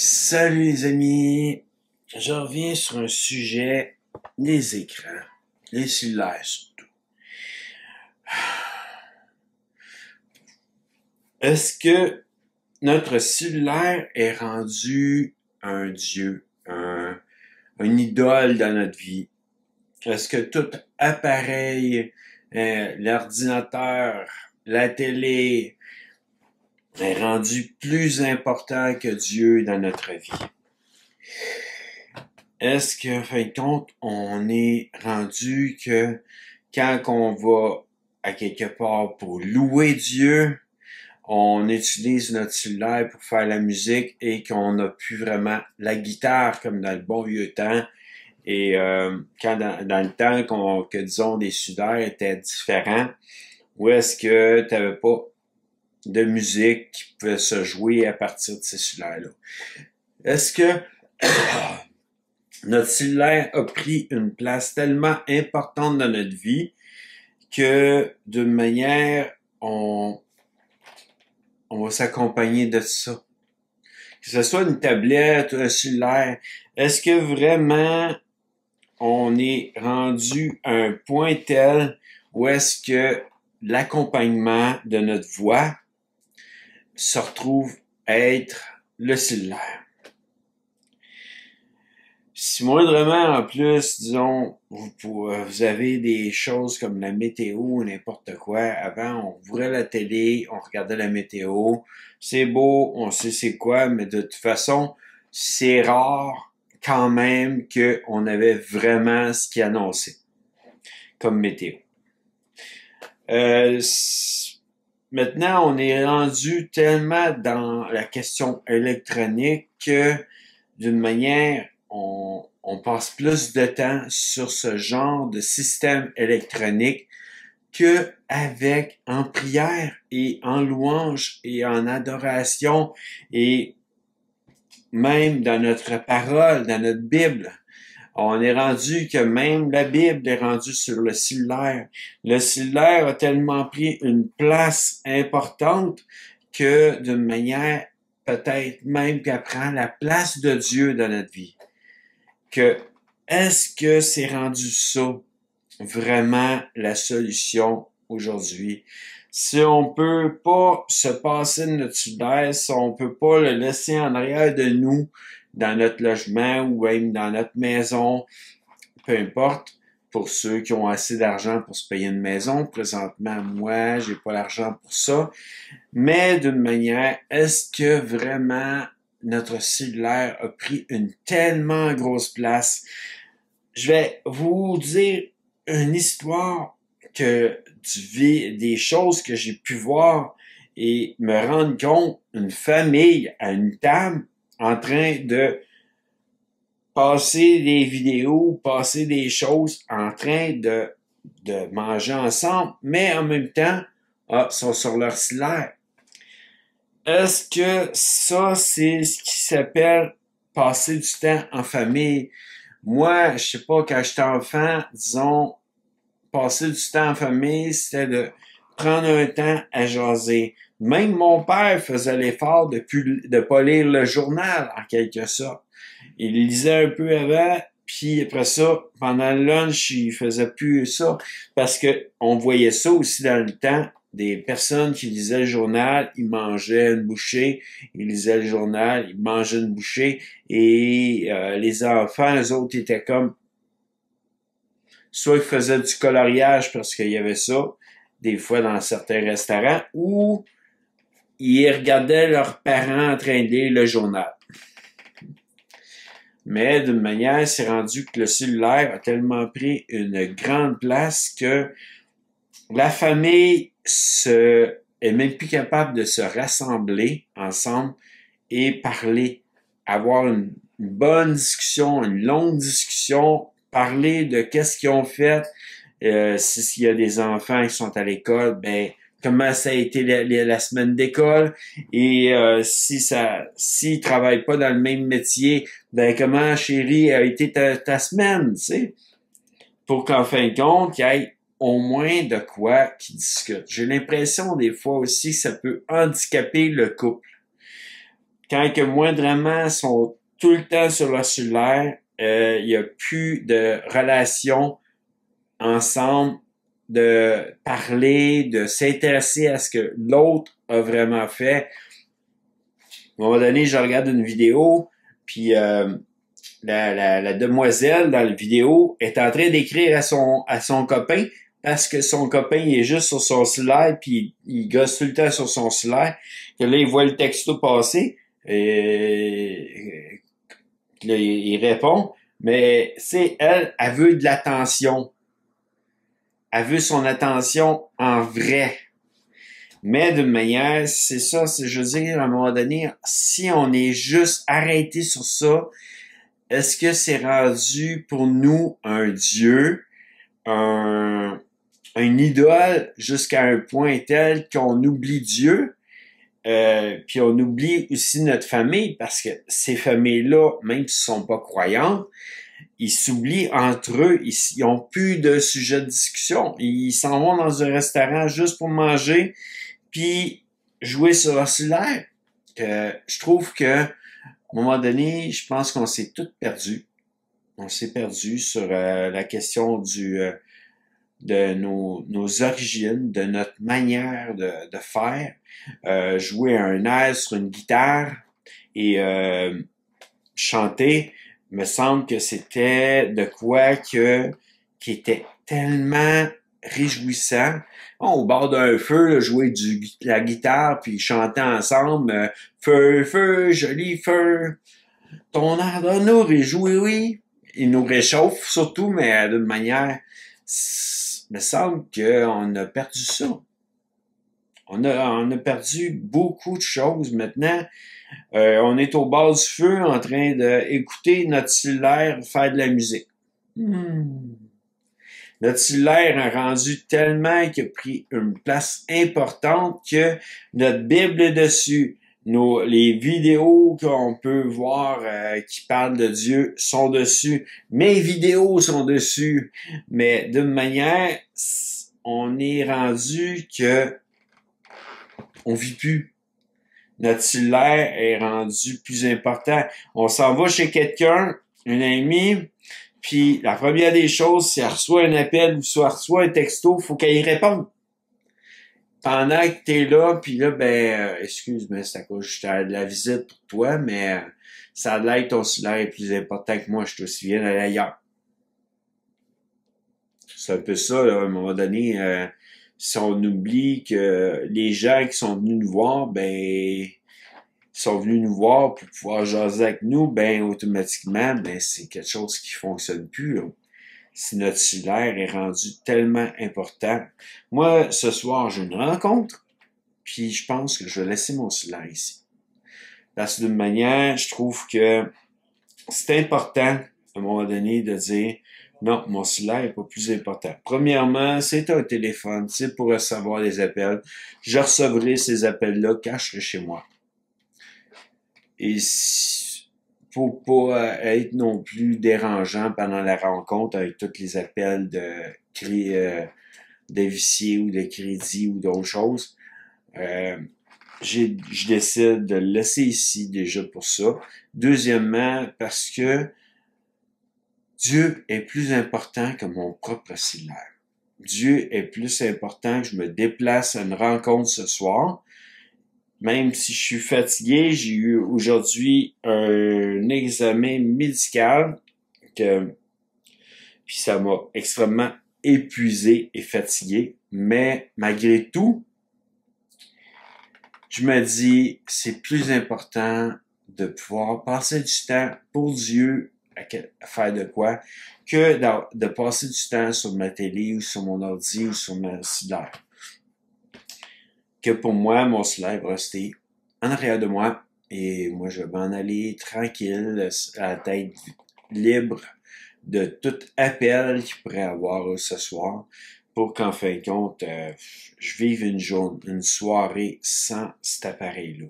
Salut les amis, je reviens sur un sujet, les écrans, les cellulaires surtout. Est-ce que notre cellulaire est rendu un dieu, une idole dans notre vie? Est-ce que tout appareil, l'ordinateur, la télé, est rendu plus important que Dieu dans notre vie? Est-ce qu'en fin de compte, on est rendu que quand on va à quelque part pour louer Dieu, on utilise notre cellulaire pour faire la musique et qu'on n'a plus vraiment la guitare comme dans le bon vieux temps. Et quand dans le temps que disons les cellulaires étaient différents, où est-ce que tu n'avais pas de musique qui pouvait se jouer à partir de ces cellulaires-là? Est-ce que notre cellulaire a pris une place tellement importante dans notre vie que d'une manière, on va s'accompagner de ça? Que ce soit une tablette ou un cellulaire, est-ce que vraiment on est rendu à un point tel où est-ce que l'accompagnement de notre voix se retrouve à être le cellulaire? Si moindrement, en plus, disons, vous avez des choses comme la météo ou n'importe quoi. Avant, on ouvrait la télé, on regardait la météo. C'est beau, on sait c'est quoi, mais de toute façon, c'est rare quand même qu'on avait vraiment ce qui annonçait comme météo. Maintenant, on est rendu tellement dans la question électronique que d'une manière, on passe plus de temps sur ce genre de système électronique que avec en prière et en louange et en adoration et même dans notre parole, dans notre Bible. On est rendu que même la Bible est rendue sur le cellulaire. Le cellulaire a tellement pris une place importante que d'une manière peut-être même qu'elle prend la place de Dieu dans notre vie. Est-ce que c'est rendu ça vraiment la solution aujourd'hui? Si on peut pas se passer de notre cellulaire, si on peut pas le laisser en arrière de nous, dans notre logement ou même dans notre maison, peu importe, pour ceux qui ont assez d'argent pour se payer une maison. Présentement, moi, j'ai pas l'argent pour ça. Mais d'une manière, est-ce que vraiment notre cellulaire a pris une tellement grosse place? Je vais vous dire une histoire des choses que j'ai pu voir et me rendre compte, une famille à une table en train de passer des vidéos, passer des choses, en train de manger ensemble, mais en même temps, sont sur leur cellulaire. Est-ce que ça, c'est ce qui s'appelle passer du temps en famille? Moi, je sais pas, quand j'étais enfant, disons, passer du temps en famille, c'était de prendre un temps à jaser. Même mon père faisait l'effort de pas lire le journal, en quelque sorte. Il lisait un peu avant, puis après ça, pendant le lunch, il faisait plus ça, parce que on voyait ça aussi dans le temps, des personnes qui lisaient le journal, ils mangeaient une bouchée, ils lisaient le journal, ils mangeaient une bouchée, et les enfants, eux autres, étaient comme, soit ils faisaient du coloriage parce qu'il y avait ça, des fois dans certains restaurants, ou ils regardaient leurs parents en train de lire le journal. Mais d'une manière, c'est rendu que le cellulaire a tellement pris une grande place que la famille est même plus capable de se rassembler ensemble et parler, avoir une bonne discussion, une longue discussion, parler de qu'est-ce qu'ils ont fait, s'il y a des enfants qui sont à l'école, ben comment ça a été la semaine d'école, et s'ils travaillent pas dans le même métier, ben comment, chérie, a été ta semaine, tu sais, pour qu'en fin de compte, il y ait au moins de quoi qu'ils discutent. J'ai l'impression des fois aussi que ça peut handicaper le couple. quand que moindrement sont tout le temps sur leur cellulaire, il n'y a plus de relation ensemble, de parler, de s'intéresser à ce que l'autre a vraiment fait. À un moment donné, je regarde une vidéo, puis la demoiselle dans la vidéo est en train d'écrire à son copain parce que son copain il est juste sur son cellulaire puis il gosse tout le temps sur son cellulaire. Que là, il voit le texto passer et là, il répond. Mais c'est elle veut de l'attention. Elle veut son attention en vrai. Mais d'une manière, c'est ça, je veux dire, à un moment donné, si on est juste arrêté sur ça, est-ce que c'est rendu pour nous un Dieu, un idole jusqu'à un point tel qu'on oublie Dieu, puis on oublie aussi notre famille, parce que ces familles-là, même s'ils sont pas croyantes, ils s'oublient entre eux, ils ont plus de sujet de discussion. Ils s'en vont dans un restaurant juste pour manger, puis jouer sur leur cellulaire. Je trouve que, à un moment donné, je pense qu'on s'est tous perdus. On s'est perdu sur la question de nos origines, de notre manière de faire. Jouer un air sur une guitare et chanter, me semble que c'était de quoi qui était tellement réjouissant. Bon, au bord d'un feu, là, jouer la guitare puis chanter ensemble, feu, feu, joli feu, ton air de nous réjouit, oui. Il nous réchauffe surtout, mais d'une manière, il me semble qu'on a perdu ça. On a perdu beaucoup de choses. Maintenant, on est au bord du feu en train d'écouter notre cellulaire faire de la musique. Notre cellulaire a rendu tellement qu'il a pris une place importante que notre Bible est dessus. Les vidéos qu'on peut voir qui parlent de Dieu sont dessus. Mes vidéos sont dessus. Mais d'une manière, on est rendu que on vit plus. Notre cellulaire est rendu plus important. On s'en va chez quelqu'un, un ami, puis la première des choses, si elle reçoit un appel ou si elle reçoit un texto, faut qu'elle y réponde. Pendant que t'es là, puis là, excuse, mais c'est à cause que j'étais à la visite pour toi, mais ça a l'air que ton cellulaire est plus important que moi, je te souviens d'aller ailleurs. C'est un peu ça, là, à un moment donné, si on oublie que les gens qui sont venus nous voir, sont venus nous voir pour pouvoir jaser avec nous, automatiquement, c'est quelque chose qui fonctionne plus, là. Si notre cellulaire est rendu tellement important. Moi, ce soir, j'ai une rencontre, puis je pense que je vais laisser mon cellulaire ici. Parce que d'une manière, je trouve que c'est important, à un moment donné, de dire non, mon cellulaire n'est pas plus important. Premièrement, c'est un téléphone, c'est pour recevoir les appels. Je recevrai ces appels-là quand je serai chez moi. Et pour pas être non plus dérangeant pendant la rencontre avec tous les appels d'huissier ou de crédit ou d'autres choses, je décide de le laisser ici déjà pour ça. Deuxièmement, parce que Dieu est plus important que mon propre cellulaire. Dieu est plus important que je me déplace à une rencontre ce soir. Même si je suis fatigué, j'ai eu aujourd'hui un examen médical puis ça m'a extrêmement épuisé et fatigué. Mais malgré tout, je me dis, c'est plus important de pouvoir passer du temps pour Dieu à faire de quoi que de passer du temps sur ma télé ou sur mon ordi ou sur ma cellulaire. Que pour moi, mon cellulaire va rester en arrière de moi et moi, je vais m'en aller tranquille, à la tête libre de tout appel qu'il pourrait avoir ce soir pour qu'en fin de compte, je vive une soirée sans cet appareil-là.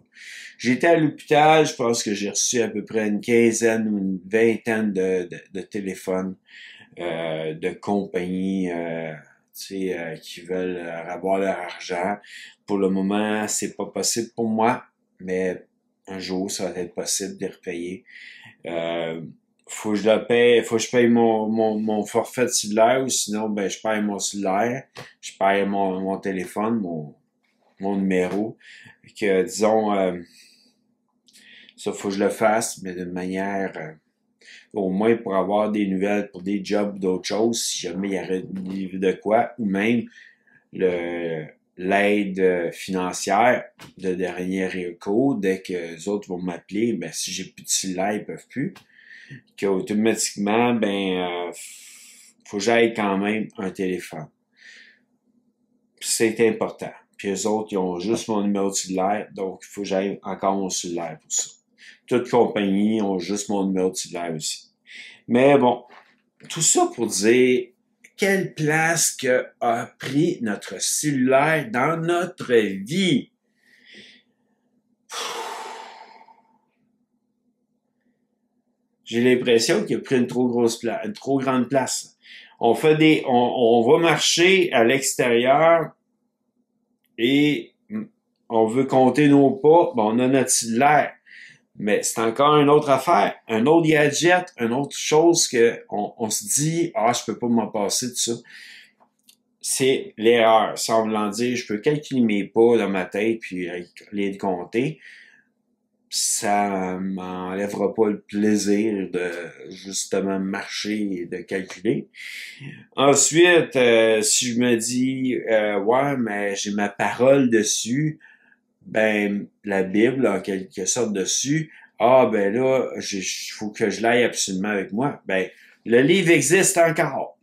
J'étais à l'hôpital, je pense que j'ai reçu à peu près une quinzaine ou une vingtaine de téléphones de compagnies qui veulent avoir leur argent. Pour le moment, c'est pas possible pour moi, mais un jour, ça va être possible de les repayer. Euh, faut que je le paye, faut que je paye mon forfait de cellulaire ou sinon, ben, je paye mon cellulaire, je paye mon téléphone, mon numéro. Que, disons, ça, faut que je le fasse, mais d'une manière, au moins pour avoir des nouvelles pour des jobs, d'autres choses, si jamais il y aurait de quoi, ou même le l'aide financière de dernier recours, dès que les autres vont m'appeler, ben si j'ai plus de cellulaire, ils peuvent plus, qu'automatiquement, faut que j'aille quand même un téléphone. C'est important. Puis eux autres, ils ont juste mon numéro de cellulaire, donc il faut que j'aille encore mon cellulaire pour ça. Toutes compagnies ont juste mon numéro de cellulaire aussi. Mais bon, tout ça pour dire quelle place que a pris notre cellulaire dans notre vie. J'ai l'impression qu'il a pris une trop grosse place, une trop grande place. On va marcher à l'extérieur et on veut compter nos pas, ben on a notre cellulaire. Mais c'est encore une autre affaire, un autre gadget, une autre chose que on se dit, je peux pas m'en passer de ça. C'est l'erreur. Sans vouloir dire, je peux calculer mes pas dans ma tête puis les compter. Ça m'enlèvera pas le plaisir de justement marcher et de calculer. Ensuite, si je me dis, ouais, mais j'ai ma parole dessus, ben la Bible en quelque sorte dessus, ben là, faut que je l'aille absolument avec moi. Ben le livre existe encore.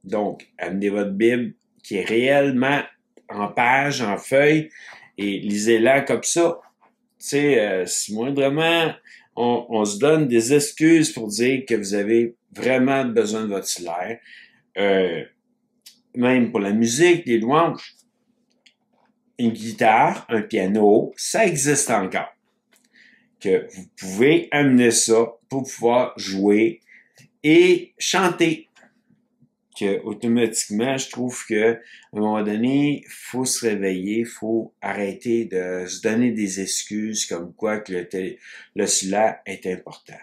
Donc, amenez votre Bible qui est réellement en page, en feuille, et lisez-la comme ça. Tu sais, si moindrement on se donne des excuses pour dire que vous avez vraiment besoin de votre cellulaire, même pour la musique, les louanges, une guitare, un piano, ça existe encore. Que vous pouvez amener ça pour pouvoir jouer et chanter. Que automatiquement, je trouve que à un moment donné, faut se réveiller, faut arrêter de se donner des excuses comme quoi que le cellulaire est important.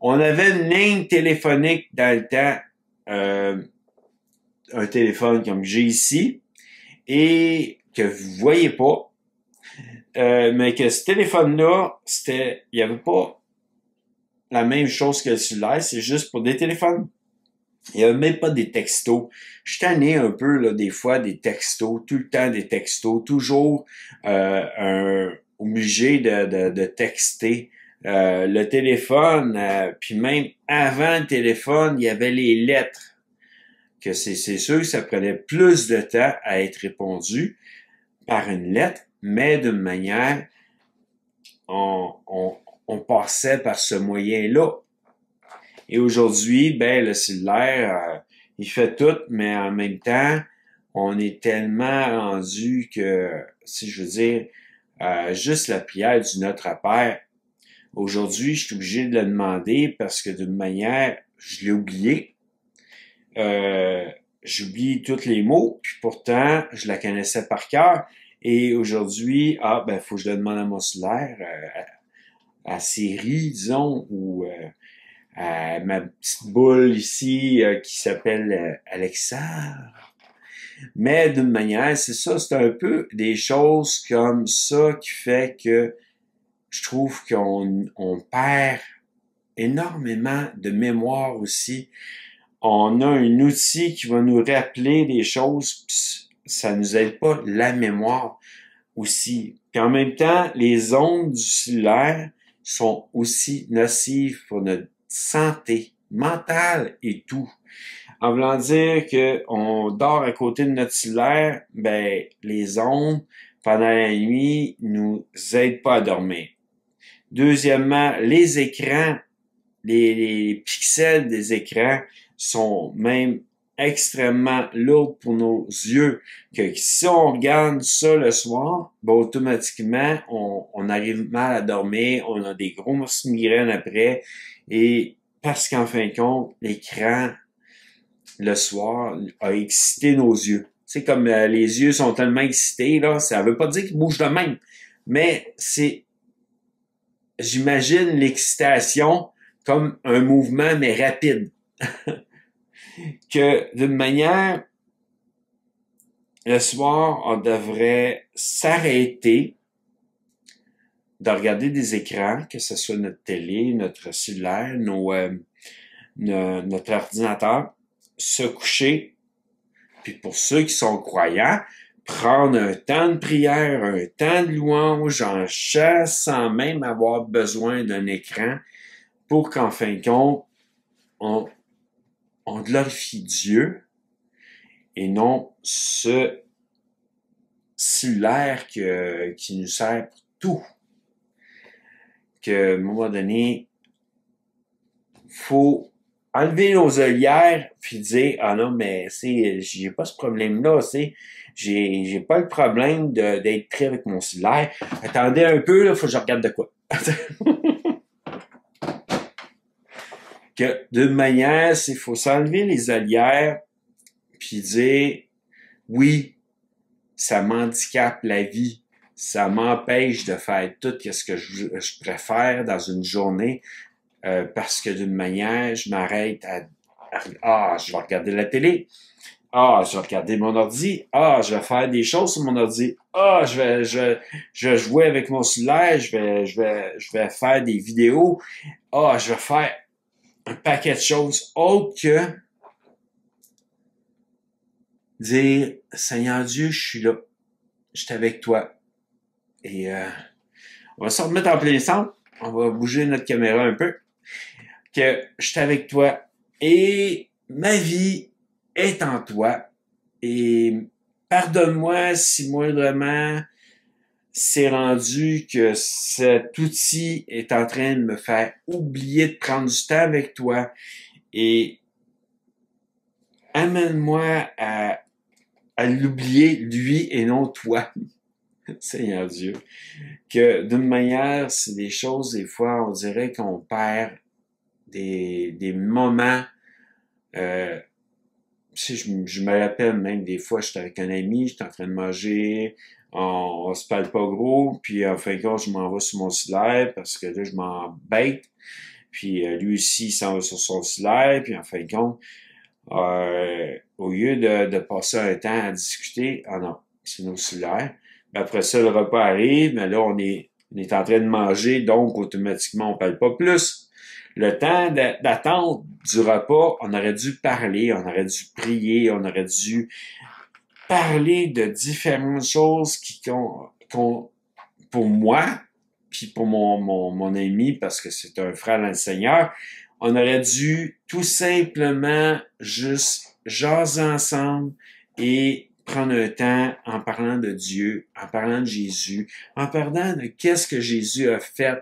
On avait une ligne téléphonique dans le temps, un téléphone comme j'ai ici, et que vous voyez pas, mais que ce téléphone-là, il y avait pas la même chose que le cellulaire, c'est juste pour des téléphones. Il n'y avait même pas des textos. Je suis tanné un peu, là, des fois, des textos, tout le temps des textos, toujours obligé de texter. Le téléphone, puis même avant le téléphone, il y avait les lettres. Que c'est sûr que ça prenait plus de temps à être répondu par une lettre, mais d'une manière, on passait par ce moyen-là. Et aujourd'hui, ben le cellulaire, il fait tout, mais en même temps, on est tellement rendu que, si je veux dire, juste la prière du Notre Père, aujourd'hui, je suis obligé de la demander parce que d'une manière, je l'ai oublié. J'oublie tous les mots, puis pourtant, je la connaissais par cœur. Et aujourd'hui, faut que je le demande à mon cellulaire, à Siri, disons, ou ma petite boule ici qui s'appelle Alexa. Mais d'une manière, c'est ça, c'est un peu des choses comme ça qui fait que je trouve qu'on perd énormément de mémoire aussi. On a un outil qui va nous rappeler des choses, pis ça nous aide pas la mémoire aussi. Puis en même temps, les ondes du cellulaire sont aussi nocives pour notre santé mentale et tout. En voulant dire que on dort à côté de notre cellulaire, ben les ondes pendant la nuit nous aident pas à dormir. Deuxièmement, les écrans, les pixels des écrans sont même extrêmement lourds pour nos yeux, que si on regarde ça le soir, ben automatiquement, on arrive mal à dormir, on a des grosses migraines après, et parce qu'en fin de compte, l'écran, le soir, a excité nos yeux. C'est comme les yeux sont tellement excités, là, ça veut pas dire qu'ils bougent de même, mais c'est j'imagine l'excitation comme un mouvement, mais rapide. Que d'une manière, le soir, on devrait s'arrêter de regarder des écrans, que ce soit notre télé, notre cellulaire, notre ordinateur, se coucher, puis pour ceux qui sont croyants, prendre un temps de prière, un temps de louange en chant sans même avoir besoin d'un écran pour qu'en fin de compte, on glorifie Dieu et non ce cellulaire qui nous sert pour tout. Qu'à un moment donné, faut enlever nos œillères puis dire ah non mais j'ai pas ce problème là, j'ai pas le problème d'être pris avec mon cellulaire. Attendez un peu là, faut que je regarde de quoi. Que d'une manière, faut s'enlever les œillères puis dire oui, ça m'handicape la vie, ça m'empêche de faire tout ce que je préfère dans une journée. Parce que d'une manière, je m'arrête je vais regarder la télé. Je vais regarder mon ordi. Je vais faire des choses sur mon ordi. Je vais jouer avec mon cellulaire. Je vais faire des vidéos. Je vais faire un paquet de choses autres que dire, Seigneur Dieu, je suis là. Je suis avec toi. Et on va se remettre en plein centre. On va bouger notre caméra un peu. Que je suis avec toi et ma vie est en toi et pardonne-moi si moindrement c'est rendu que cet outil est en train de me faire oublier de prendre du temps avec toi et amène-moi à l'oublier lui et non toi. Seigneur Dieu. Que d'une manière, c'est des choses, des fois, on dirait qu'on perd des moments. Je me rappelle même des fois, j'étais avec un ami, j'étais en train de manger, on se parle pas gros, puis en fin de compte, je m'en vais sur mon cellulaire parce que là, je m'embête. Puis lui aussi, il s'en va sur son cellulaire, puis en fin de compte, au lieu de passer un temps à discuter, non, c'est nos cellulaires. Mais après ça, le repas arrive, mais là, on est en train de manger, donc automatiquement, on parle pas plus. Le temps d'attente du repas, on aurait dû parler, on aurait dû prier, on aurait dû parler de différentes choses pour moi, puis pour mon ami, parce que c'est un frère dans le Seigneur, on aurait dû tout simplement juste jaser ensemble et prendre un temps en parlant de Dieu, en parlant de Jésus, en parlant de qu'est-ce que Jésus a fait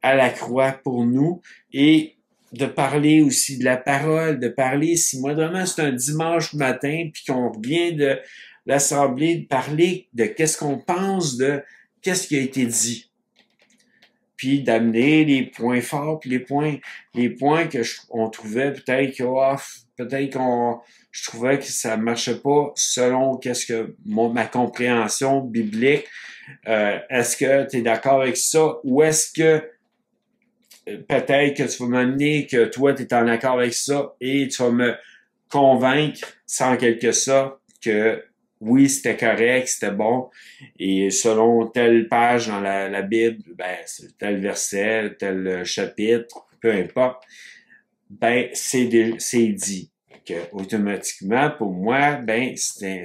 à la croix pour nous et de parler aussi de la parole, de parler, si moindrement c'est un dimanche matin puis qu'on revient de l'assemblée, de parler de qu'est-ce qu'on pense de qu'est-ce qui a été dit. Puis d'amener les points forts, puis les points que on trouvait peut-être je trouvais que ça marchait pas selon qu'est-ce que ma compréhension biblique. Est-ce que tu es d'accord avec ça ou est-ce que peut-être que tu vas m'amener que toi, tu es en accord avec ça et tu vas me convaincre, sans quelque sorte, que oui, c'était correct, c'était bon, et selon telle page dans la Bible, c'est tel verset, tel chapitre, peu importe, c'est dit. Que automatiquement, pour moi,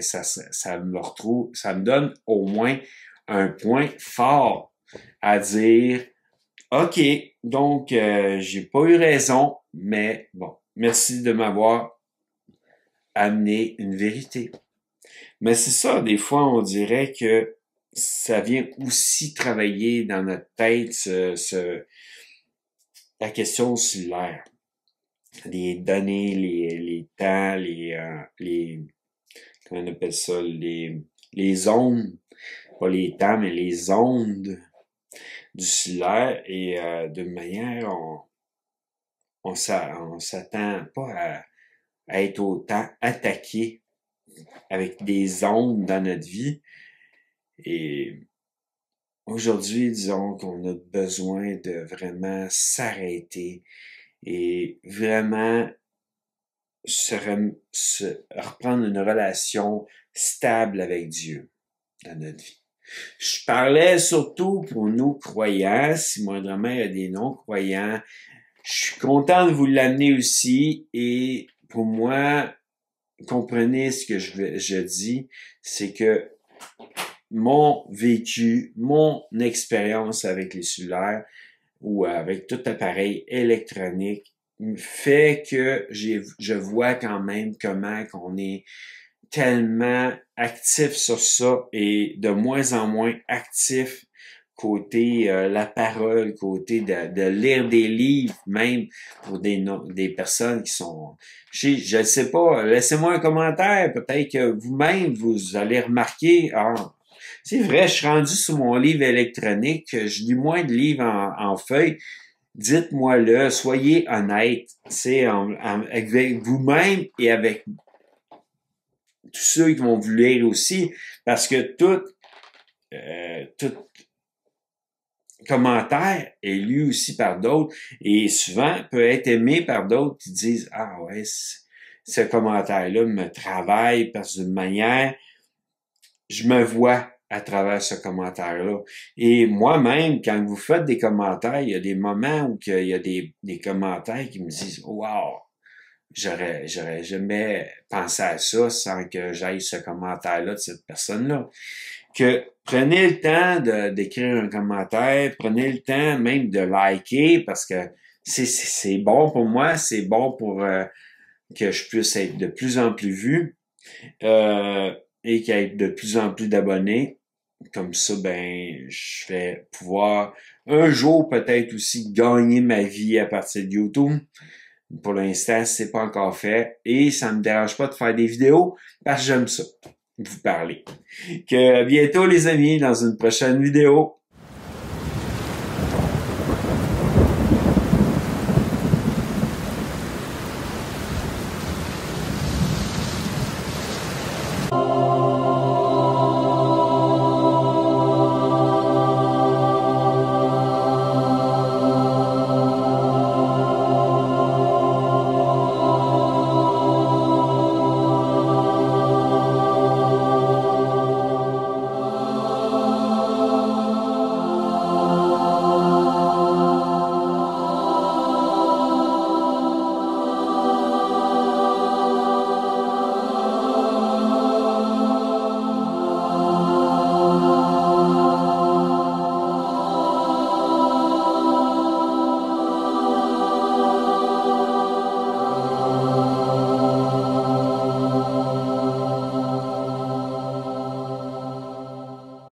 ça me donne au moins un point fort à dire OK, donc j'ai pas eu raison, mais bon, merci de m'avoir amené une vérité. Mais c'est ça, des fois, on dirait que ça vient aussi travailler dans notre tête la question cellulaire. Les données, les temps, comment on appelle ça, les ondes, pas les temps, mais les ondes du cellulaire et de manière, on s'attend pas à être autant attaqué avec des ondes dans notre vie et aujourd'hui, disons qu'on a besoin de vraiment s'arrêter et vraiment reprendre une relation stable avec Dieu dans notre vie. Je parlais surtout pour nous croyants, si moindrement il y a des non-croyants. Je suis content de vous l'amener aussi et pour moi, comprenez ce que je dis, c'est que mon vécu, mon expérience avec les cellulaires ou avec tout appareil électronique fait que je vois quand même comment qu'on est tellement actif sur ça et de moins en moins actif côté la parole, côté de lire des livres, même pour des personnes qui sont... Je ne sais pas, laissez-moi un commentaire, peut-être que vous-même, vous allez remarquer, c'est vrai, je suis rendu sur mon livre électronique, je lis moins de livres en feuille. Dites-moi-le, soyez honnête, c'est avec vous-même et avec tous ceux qui vont vous lire aussi, parce que tout commentaire est lu aussi par d'autres et souvent peut être aimé par d'autres qui disent ah ouais, ce commentaire-là me travaille parce d'une manière, je me vois à travers ce commentaire-là. Et moi-même, quand vous faites des commentaires, il y a des moments où il y a des commentaires qui me disent wow, j'aurais jamais pensé à ça sans que j'aille ce commentaire-là de cette personne-là. Que prenez le temps d'écrire un commentaire, prenez le temps même de liker parce que c'est bon pour moi, c'est bon pour que je puisse être de plus en plus vu et qu'il y ait de plus en plus d'abonnés. Comme ça, ben, je vais pouvoir un jour peut-être aussi gagner ma vie à partir de YouTube. Pour l'instant, c'est pas encore fait et ça me dérange pas de faire des vidéos parce que j'aime ça, vous parler. Que à bientôt les amis dans une prochaine vidéo.